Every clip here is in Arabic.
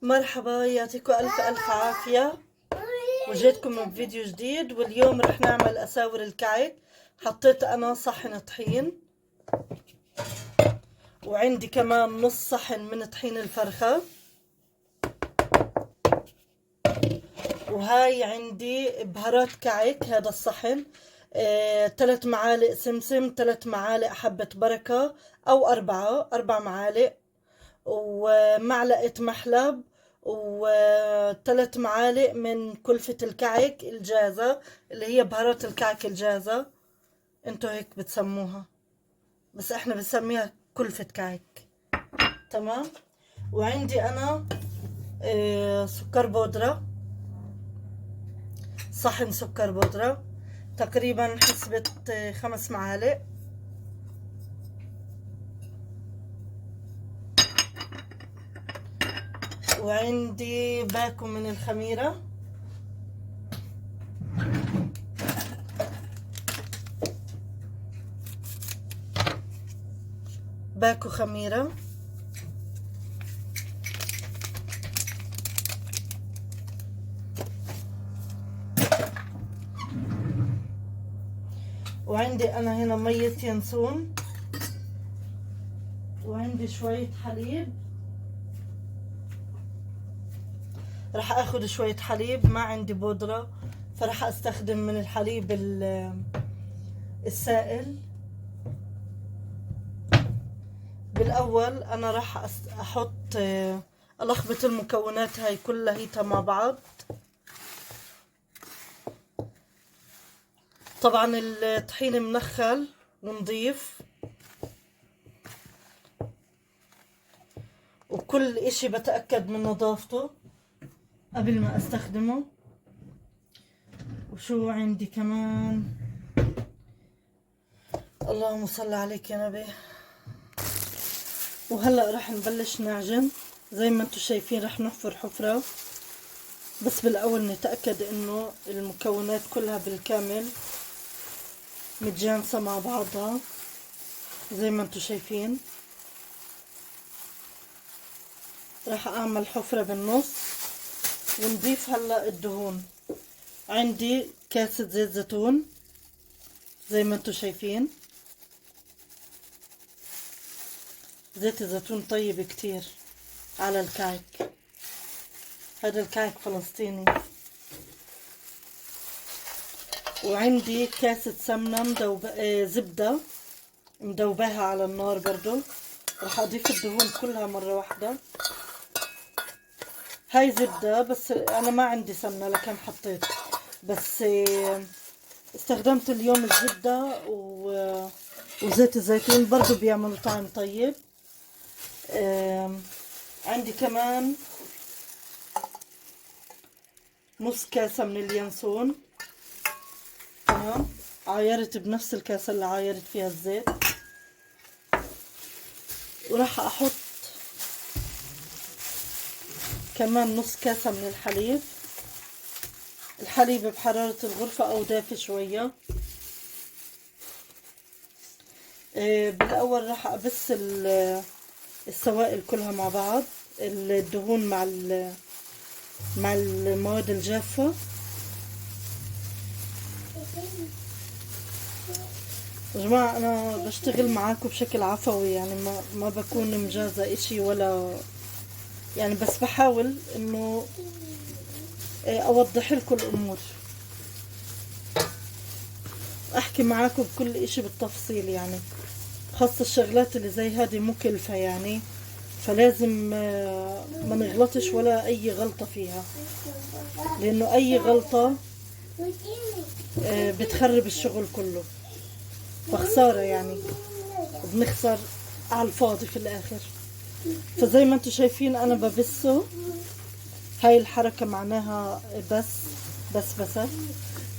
مرحبا، يعطيكم ألف ألف عافية. وجيتكم بفيديو جديد، واليوم رح نعمل أساور الكعك. حطيت أنا صحن طحين، وعندي كمان نص صحن من طحين الفرخة، وهاي عندي بهارات كعك. هذا الصحن 3 معالق سمسم، 3 معالق حبة بركة، أو 4 معالق، ومعلقة محلب، و3 معالق من كلفة الكعك الجاهزة، اللي هي بهارات الكعك الجاهزة. انتو هيك بتسموها، بس احنا بنسميها كلفة كعك. تمام. وعندي انا سكر بودرة، صحن سكر بودرة تقريبا حسبة 5 معالق. وعندي باكو من الخميرة، باكو خميرة. وعندي انا هنا مية ينسون، وعندي شوية حليب. راح اخذ شوية حليب، ما عندي بودرة فراح استخدم من الحليب السائل. بالاول انا راح احط الخبط المكونات هاي كلها مع بعض. طبعا الطحين منخل ونضيف، وكل اشي بتأكد من نظافته قبل ما استخدمه. وشو عندي كمان؟ اللهم صل عليك يا نبي. وهلأ راح نبلش نعجن. زي ما انتم شايفين راح نحفر حفرة، بس بالاول نتأكد انه المكونات كلها بالكامل متجانسة مع بعضها زي ما انتم شايفين. راح اعمل حفرة بالنص ونضيف هلأ الدهون. عندي كاسة زيت زيتون زي ما انتم شايفين. زيت الزيتون طيب كتير على الكعك، هذا الكعك فلسطيني. وعندي كاسة سمنة زبدة مدوباها على النار برضو. راح اضيف الدهون كلها مرة واحدة. هاي زبدة، بس انا ما عندي سمنة لكن حطيت، بس استخدمت اليوم الزبدة وزيت الزيتون برضو بيعملوا طعم طيب. عندي كمان نص كاسة من اليانسون. تمام. عايرت بنفس الكاسة اللي عايرت فيها الزيت. وراح احط كمان نص كاسة من الحليب. الحليب بحرارة الغرفة او دافي شوية. بالاول راح ابس السوائل كلها مع بعض، الدهون مع المواد الجافة. يا جماعة أنا بشتغل معاكم بشكل عفوي، يعني ما بكون مجازة إشي ولا يعني، بس بحاول إنه أوضح لكم الأمور، أحكي معاكم بكل إشي بالتفصيل. يعني خاصة الشغلات اللي زي هذه مكلفة يعني، فلازم ما نغلطش ولا أي غلطة فيها، لأنه أي غلطة بتخرب الشغل كله، فخسارة يعني، بنخسر على الفاضي في الآخر. فزي ما انتم شايفين أنا ببسه. هاي الحركة معناها بس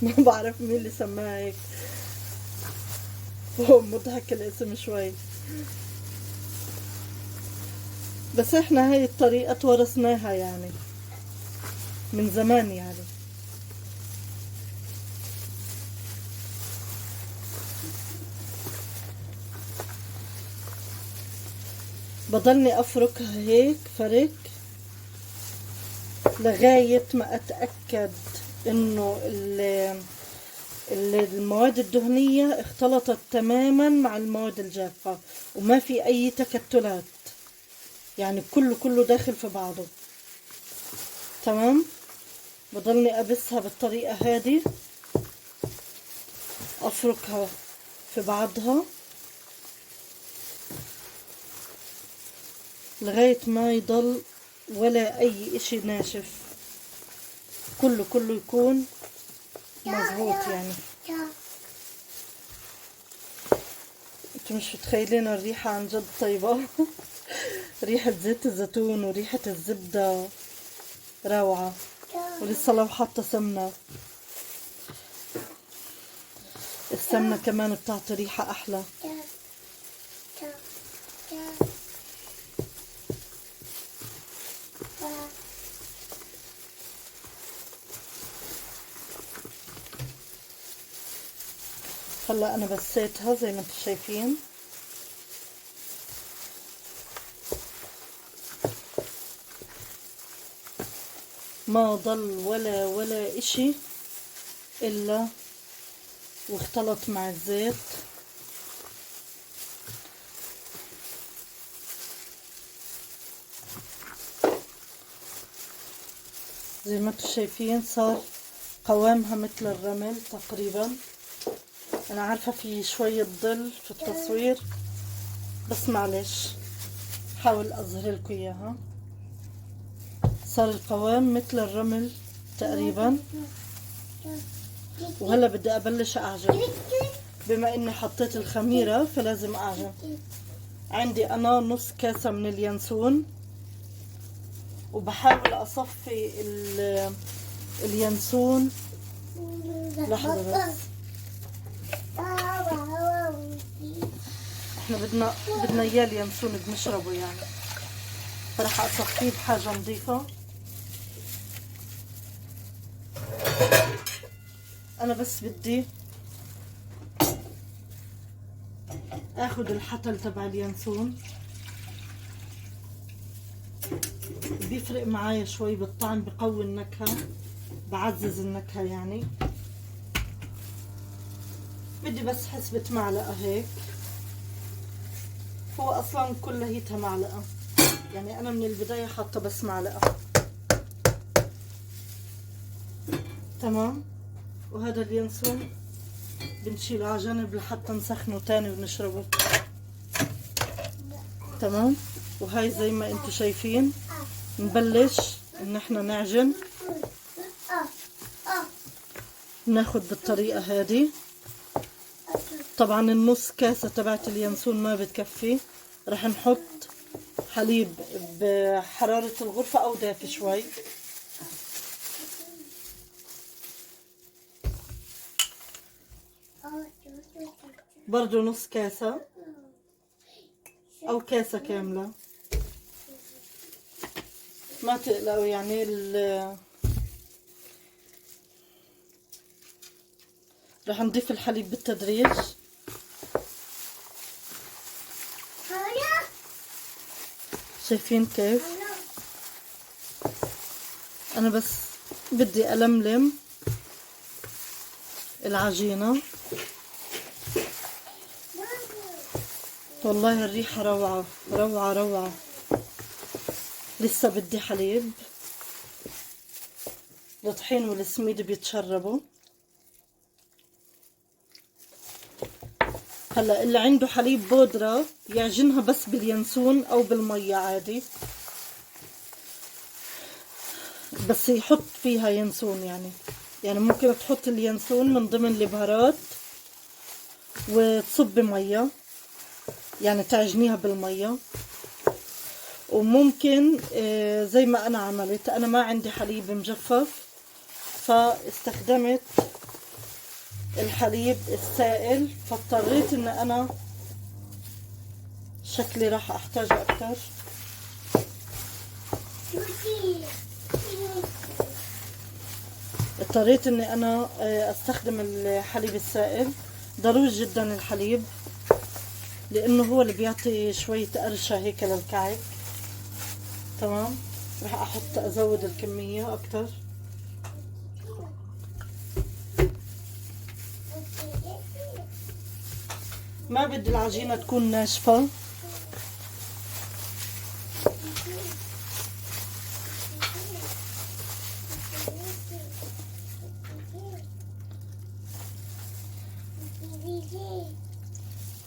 ما بعرف مين اللي سماها هيك، هو مضحك الاسم شوي، بس احنا هاي الطريقة تورثناها يعني من زمان يعني. بضلني افركها هيك فرك لغاية ما اتأكد انه المواد الدهنية اختلطت تماما مع المواد الجافة وما في اي تكتلات، يعني كله داخل في بعضه. تمام. بضلني ابسها بالطريقة هذه، افركها في بعضها لغاية ما يضل ولا اي اشي ناشف، كله يكون مظبوط. يعني انتوا مش متخيلين الريحة عن جد طيبة. ريحة زيت الزيتون وريحة الزبدة روعة، ولسه لو حاطة سمنة، السمنة كمان بتعطي ريحة احلى. هلا انا بسيتها زي ما انتم شايفين. ما ضل ولا اشي الا واختلط مع الزيت. زي ما انتم شايفين صار قوامها مثل الرمل تقريبا. انا عارفة في شوية ظل في التصوير بس معلش، حاول اظهر لكم اياها. صار القوام مثل الرمل تقريبا. وهلا بدي ابلش اعجن. بما اني حطيت الخميرة فلازم اعجن. عندي انا نص كاسة من اليانسون، وبحاول اصفي اليانسون. لحظة بس، احنا بدنا اياه اليانسون بنشربه يعني، فرح اصفيه بحاجة نظيفة. انا بس بدي اخد الحتل تبع اليانسون، بيفرق معايا شوي بالطعم، بقوي النكهة، بعزز النكهة يعني. بدي بس حسبة معلقة هيك، هو اصلا كلها معلقة، يعني انا من البداية حاطة بس معلقة. تمام. وهذا اليانسون بنشيله على جنب لحتى نسخنه تاني ونشربه. تمام. وهاي زي ما انتم شايفين نبلش ان احنا نعجن. ناخد بالطريقة هذه. طبعا النص كاسة تبعت اليانسون ما بتكفي، رح نحط حليب بحرارة الغرفة او دافي شوي. برضو نص كاسة او كاسة كاملة، ما تقلقوا يعني. رح نضيف الحليب بالتدريج. شايفين كيف؟ انا بس بدي ألملم العجينة. والله الريحة روعة روعة روعة. لسه بدي حليب، الطحين والسميد بيتشربوا. هلا اللي عنده حليب بودرة يعجنها بس باليانسون او بالمية عادي، بس يحط فيها ينسون يعني ممكن تحط اليانسون من ضمن البهارات وتصب مية، يعني تعجنيها بالمية. وممكن زي ما انا عملت، انا ما عندي حليب مجفف فاستخدمت الحليب السائل، فاضطريت ان انا شكلي راح احتاج اكتر. اضطريت اني انا استخدم الحليب السائل. ضروري جدا الحليب لانه هو اللي بيعطي شوية قرشة هيك للكعك. تمام. راح احط ازود الكمية اكتر. ما بدي العجينة تكون ناشفة.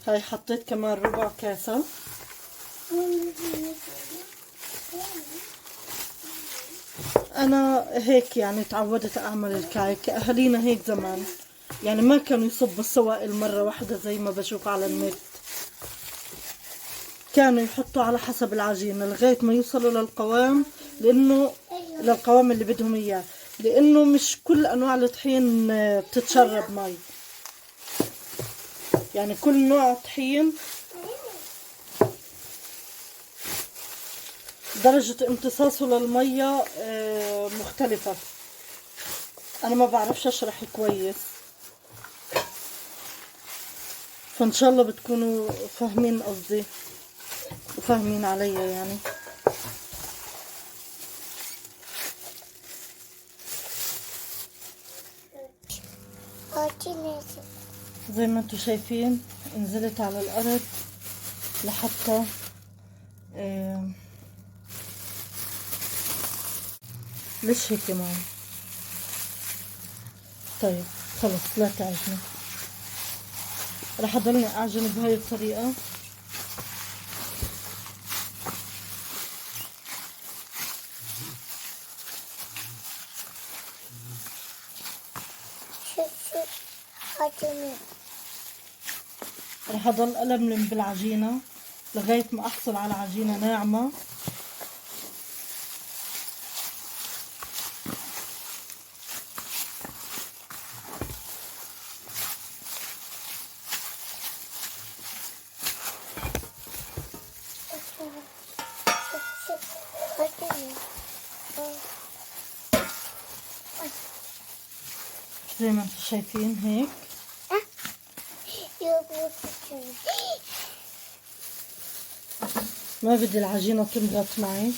هاي حطيت كمان ربع كاسة. انا هيك يعني تعودت اعمل الكعك، اهالينا هيك زمان يعني ما كانوا يصبوا السوائل مرة واحدة زي ما بشوف على النت، كانوا يحطوا على حسب العجينة لغاية ما يوصلوا للقوام، للقوام اللي بدهم اياه، لانه مش كل انواع الطحين بتتشرب مي، يعني كل نوع طحين درجة امتصاصه للمية مختلفة. انا ما بعرفش اشرح كويس، فان شاء الله بتكونوا فاهمين قصدي وفاهمين عليا يعني. زي ما انتم شايفين نزلت على الارض لحتى ليش هيك يا ماما؟ طيب خلص لا تعجني، راح اضلني اعجن بهاي الطريقة. راح اضل الملم بالعجينة لغاية ما احصل على عجينة ناعمة. زي ما انتم شايفين هيك. ما بدي العجينة تمغط معي،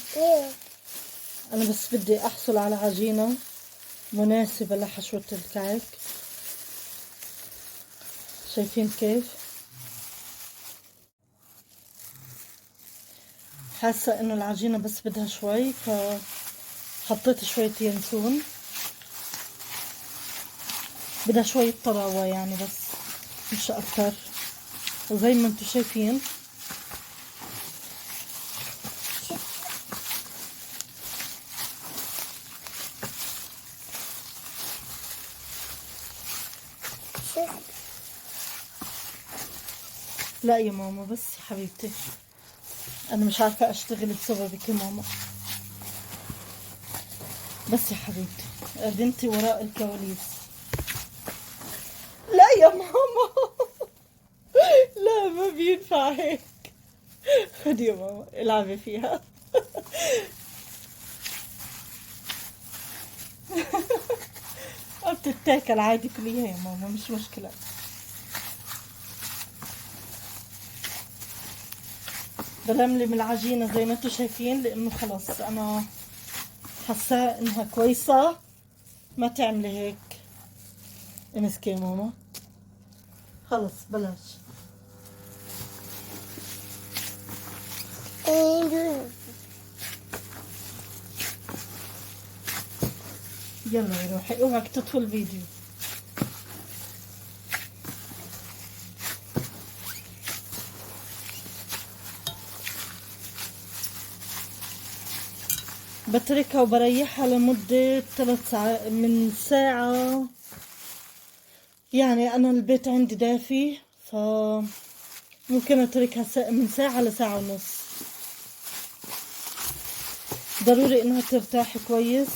انا بس بدي احصل على عجينة مناسبة لحشوة الكعك. شايفين كيف؟ حاسة انه العجينة بس بدها شوي، فحطيت شوية ينسون، بدها شوية طراوة يعني بس مش اكتر. وزي ما انتم شايفين لا يا ماما بس يا حبيبتي، انا مش عارفة اشتغل بسببك يا ماما، بس يا حبيبتي بنتي وراء الكواليس. لا يا ماما لا ما بينفع هيك. خدي يا ماما العبي فيها. بتتاكل عادي، كليها يا ماما مش مشكلة. بلملم العجينة زي ما انتم شايفين، لانه خلص انا حاساه انها كويسة. ما تعملي هيك، امسكي يا ماما، خلص بلاش. يلا يا روحي اوعك تطفي الفيديو. بتركها وبريحها لمدة 3 ساعات، من ساعة يعني. أنا البيت عندي دافي فممكن أتركها من ساعة لساعة ونص. ضروري إنها ترتاح كويس.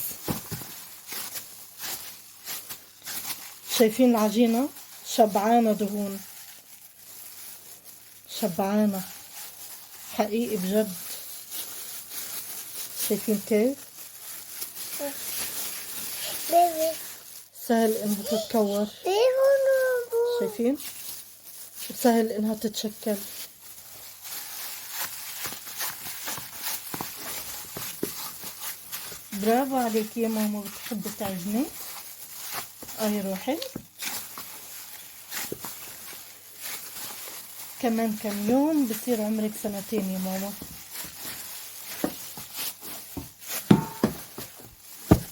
شايفين العجينة شبعانة دهون، شبعانة حقيقي بجد. شايفين كيف سهل انها تتكور؟ شايفين سهل انها تتشكل. برافو عليك يا ماما، بتحبي تعجني. اي روحي. كمان كم يوم بصير عمرك 2 يا ماما.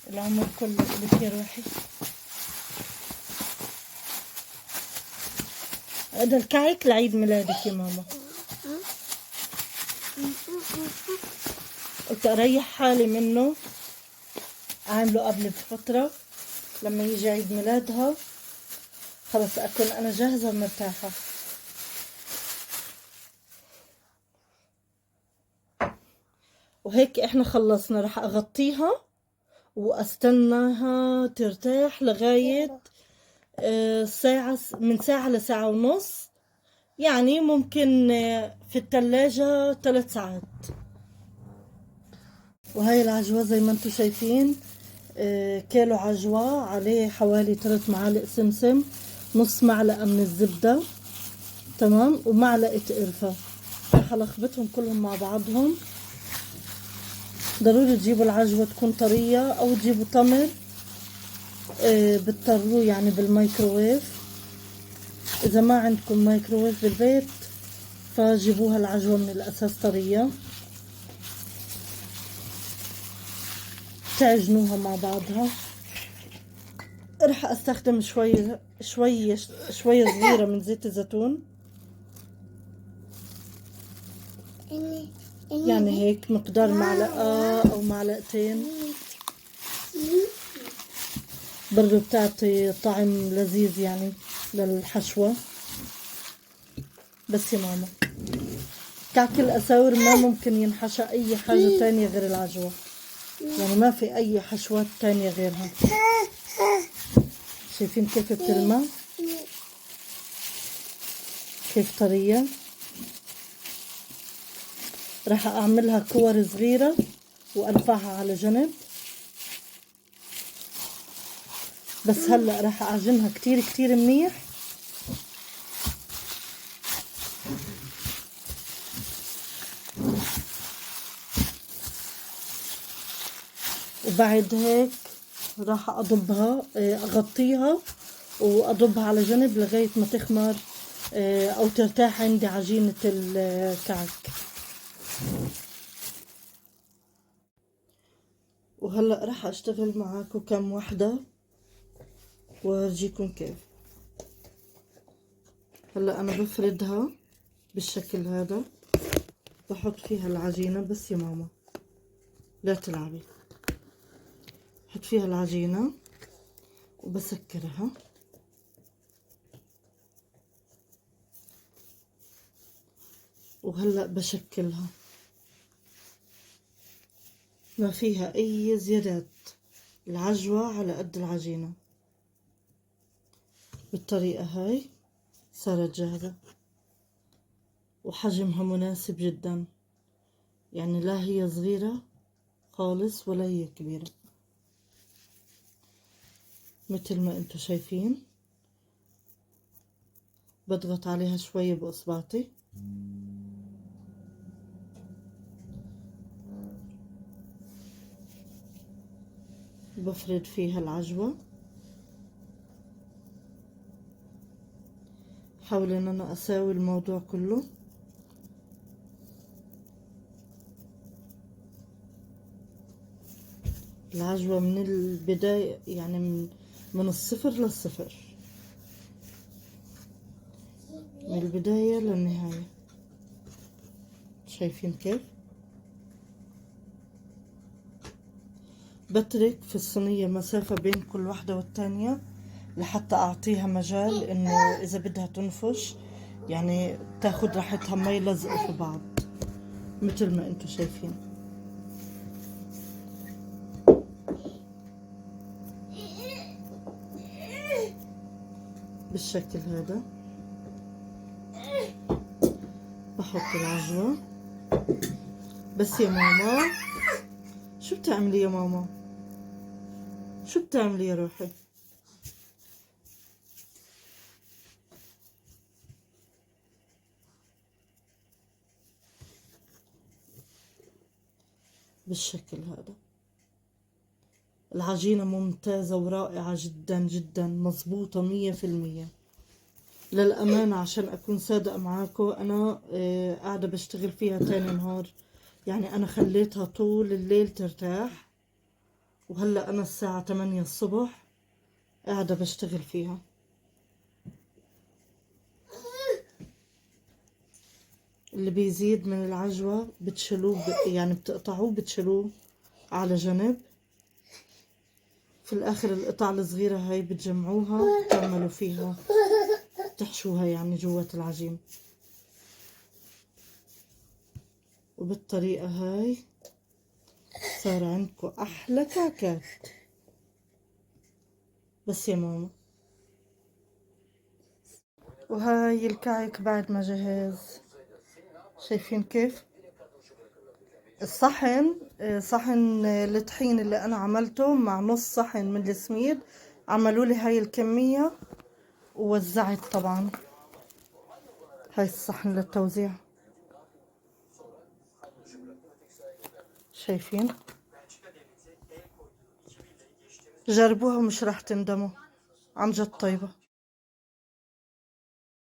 العمر كله لك يا روحي. هذا الكعك لعيد ميلادك يا ماما. قلت اريح حالي منه، عامله قبل بفترة لما يجي عيد ميلادها خلص اكون انا جاهزة ومرتاحة. وهيك احنا خلصنا، راح اغطيها واستناها ترتاح لغاية ساعة، من ساعة لساعة ونص، يعني ممكن في التلاجة 3 ساعات. وهاي العجوة زي ما انتم شايفين، كيلو عجوة عليه حوالي 3 معالق سمسم، نص معلقة من الزبدة، تمام، ومعلقة قرفة. راح الخبطهم كلهم مع بعضهم. ضروري تجيبوا العجوة تكون طرية او تجيبوا تمر بتطروه يعني بالميكروويف. اذا ما عندكم ميكروويف بالبيت فجيبوها العجوة من الاساس طرية. تعجنوها مع بعضها. رح استخدم شوية صغيرة من زيت الزيتون، يعني هيك مقدار معلقة او معلقتين، برضو بتعطي طعم لذيذ يعني للحشوة. بس يا ماما كعك الأساور ما ممكن ينحشى أي حاجة تانية غير العجوة، يعني ما في أي حشوات تانية غيرها. شايفين كيف بتلمع، كيف طرية. راح أعملها كور صغيرة وأرفعها على جنب. بس هلأ راح أعجنها كتير كتير منيح. وبعد هيك راح أضبها، أغطيها وأضبها على جنب لغاية ما تخمر أو ترتاح عندي عجينة الكعك. وهلأ راح أشتغل معاكم كم وحدة وأرجيكم كيف. هلأ أنا بفردها بالشكل هذا، بحط فيها العجينة. بس يا ماما لا تلعبي. بحط فيها العجينة وبسكرها. وهلأ بشكلها، ما فيها أي زيادات، العجوة على قد العجينة. بالطريقة هاي صارت جاهزة وحجمها مناسب جدا، يعني لا هي صغيرة خالص ولا هي كبيرة، مثل ما انتو شايفين. بضغط عليها شوية بإصبعتي بفرد فيها العجوة. حاول ان انا اساوي الموضوع كله. العجوة من البداية، يعني من الصفر للصفر، من البداية للنهاية. شايفين كيف؟ بترك في الصينية مسافة بين كل واحدة والتانية لحتى أعطيها مجال إنه إذا بدها تنفش يعني تاخد راحتها، ما يلزقوا في بعض مثل ما انتو شايفين. بالشكل هذا بحط العجوة. بس يا ماما شو بتعملي يا ماما؟ شو بتعملي يا روحي؟ بالشكل هذا العجينة ممتازة ورائعة جدا جدا، مظبوطة 100%. للأمانة عشان أكون صادقة معاكم، أنا قاعدة بشتغل فيها تاني نهار، يعني أنا خليتها طول الليل ترتاح، وهلأ أنا الساعة 8 الصبح قاعدة بشتغل فيها. اللي بيزيد من العجوة بتشيلوه يعني بتقطعوه بتشيلوه على جنب. في الآخر القطع الصغيرة هاي بتجمعوها بتعملوا فيها، تحشوها يعني جوات العجين. وبالطريقة هاي صار عندكم أحلى كعكات. بس يا ماما، وهاي الكعك بعد ما جهز. شايفين كيف الصحن؟ صحن الطحين اللي أنا عملته مع نص صحن من السميد، عملوا لي هاي الكمية ووزعت. طبعا هاي الصحن للتوزيع. شايفين؟ جربوها ومش راح تندموا، عن جد طيبة.